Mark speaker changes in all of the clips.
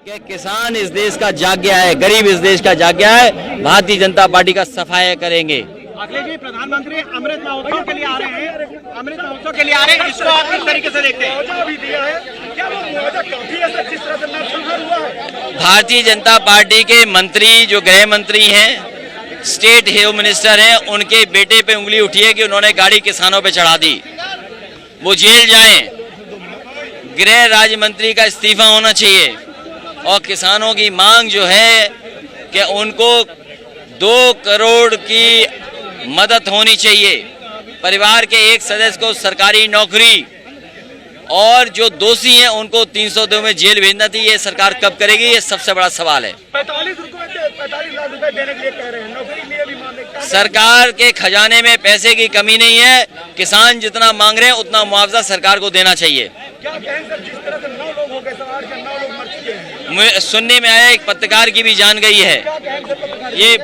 Speaker 1: कि किसान इस देश का जाग गया है, गरीब इस देश का जाग गया है। भारतीय जनता पार्टी का सफाया करेंगे।
Speaker 2: अखिलेश जी, प्रधानमंत्री अमृत महोत्सव के लिए आ रहे हैं, अमृत महोत्सव के लिए आ रहे हैं, इसको आप किस तरीके से देखते हैं? क्या वो मुआवजा काफी है जिस तरह से नरसंहार हुआ है?
Speaker 1: भारतीय जनता पार्टी के मंत्री जो गृह मंत्री हैं, स्टेट होम मिनिस्टर हैं, उनके बेटे पे उंगली उठी है कि उन्होंने गाड़ी किसानों पे चढ़ा दी, वो जेल जाएं। गृह राज्य मंत्री का इस्तीफा होना चाहिए और किसानों की मांग जो है कि उनको 2 करोड़ की मदद होनी चाहिए, परिवार के एक सदस्य को सरकारी नौकरी, और जो दोषी हैं उनको 302 में जेल भेजना थी। ये सरकार कब करेगी, ये सबसे बड़ा सवाल है।
Speaker 2: 45 लाख रुपए देने के लिए कह रहे हैं, नौकरी के लिए भी मांग रहे हैं।
Speaker 1: सरकार के खजाने में पैसे की कमी नहीं है, किसान जितना मांग रहे हैं उतना मुआवजा सरकार को देना चाहिए।
Speaker 2: क्या कहें सर, जिस तरह से 9 लोग हो गए, 9 लोग मर चुके हैं।
Speaker 1: सुनने में आया एक पत्रकार की भी जान गई है। ये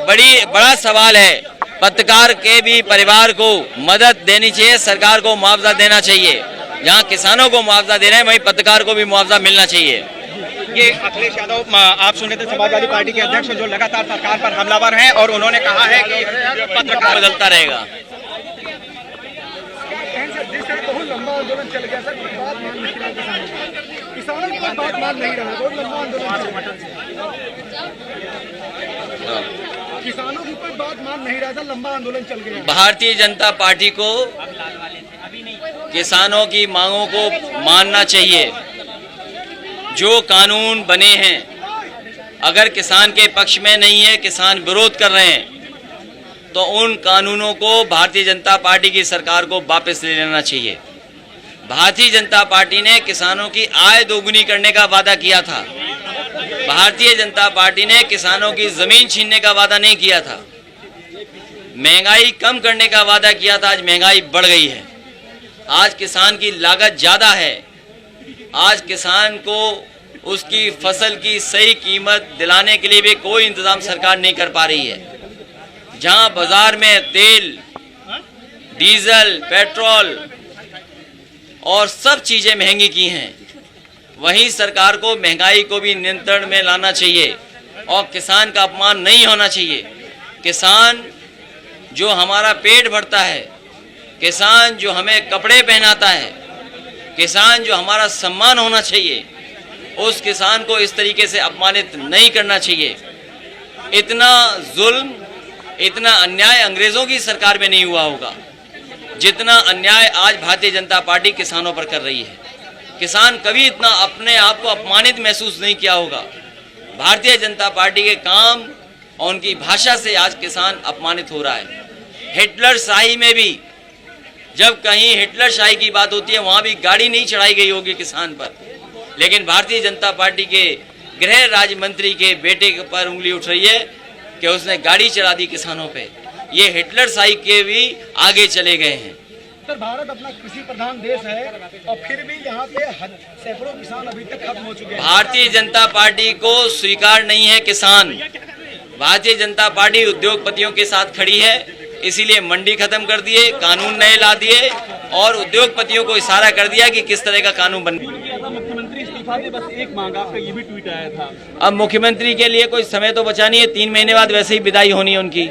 Speaker 1: बड़ा सवाल है। पत्रकार के भी परिवार को मदद देनी चाहिए, सरकार को मुआवजा देना चाहिए। जहाँ किसानों को मुआवजा दे रहे हैं वहीं पत्रकार को भी मुआवजा मिलना चाहिए।
Speaker 2: ये अखिलेश यादव, आप सुन रहे थे, समाजवादी पार्टी के अध्यक्ष जो लगातार सरकार पर हमलावर हैं और उन्होंने कहा है कि
Speaker 1: पत्रकार बदलता रहेगा।
Speaker 2: बहुत लंबा आंदोलन चल गया सर, बात मान नहीं रहा किसानों की बात मान नहीं रहा, बहुत लंबा आंदोलन किसानों की कोई बात मान नहीं रहा था, लंबा आंदोलन चल गया।
Speaker 1: भारतीय जनता पार्टी को किसानों की मांगों को मानना चाहिए। जो कानून बने हैं, अगर किसान के पक्ष में नहीं है, किसान विरोध कर रहे हैं, तो उन कानूनों को भारतीय जनता पार्टी की सरकार को वापस ले लेना चाहिए। भारतीय जनता पार्टी ने किसानों की आय दोगुनी करने का वादा किया था। भारतीय जनता पार्टी ने किसानों की जमीन छीनने का वादा नहीं किया था। महंगाई कम करने का वादा किया था, आज महंगाई बढ़ गई है। आज किसान की लागत ज़्यादा है। आज किसान को उसकी फसल की सही कीमत दिलाने के लिए भी कोई इंतजाम सरकार नहीं कर पा रही है। जहां बाजार में तेल, डीजल, पेट्रोल और सब चीज़ें महंगी की हैं, वहीं सरकार को महंगाई को भी नियंत्रण में लाना चाहिए और किसान का अपमान नहीं होना चाहिए। किसान जो हमारा पेट भरता है, किसान जो हमें कपड़े पहनाता है, किसान जो हमारा सम्मान होना चाहिए, उस किसान को इस तरीके से अपमानित नहीं करना चाहिए। इतना जुल्म, इतना अन्याय अंग्रेजों की सरकार में नहीं हुआ होगा जितना अन्याय आज भारतीय जनता पार्टी किसानों पर कर रही है। किसान कभी इतना अपने आप को अपमानित महसूस नहीं किया होगा। भारतीय जनता पार्टी के काम और उनकी भाषा से आज किसान अपमानित हो रहा है। हिटलर शाही में भी जब कहीं हिटलर शाही की बात होती है, वहाँ भी गाड़ी नहीं चढ़ाई गई होगी किसान पर, लेकिन भारतीय जनता पार्टी के गृह राज्य मंत्री के बेटे पर उंगली उठ रही है कि उसने गाड़ी चढ़ा दी किसानों पे। ये हिटलर शाही के भी आगे चले गए हैं।
Speaker 2: सर, भारत अपना कृषि प्रधान देश है और फिर भी यहाँ पे सैकड़ों किसान अभी तक खत्म हो चुके हैं।
Speaker 1: भारतीय जनता पार्टी को स्वीकार नहीं है किसान। भारतीय जनता पार्टी उद्योगपतियों के साथ खड़ी है, इसीलिए मंडी खत्म कर दिए, कानून नए ला दिए और उद्योगपतियों को इशारा कर दिया कि किस तरह का कानून बन।
Speaker 2: मुख्यमंत्री इस्तीफा दे, बस एक मांग, आपका ये भी ट्वीट आया था।
Speaker 1: अब मुख्यमंत्री के लिए कोई समय तो बचा नहीं है, 3 महीने बाद वैसे ही विदाई होनी है उनकी।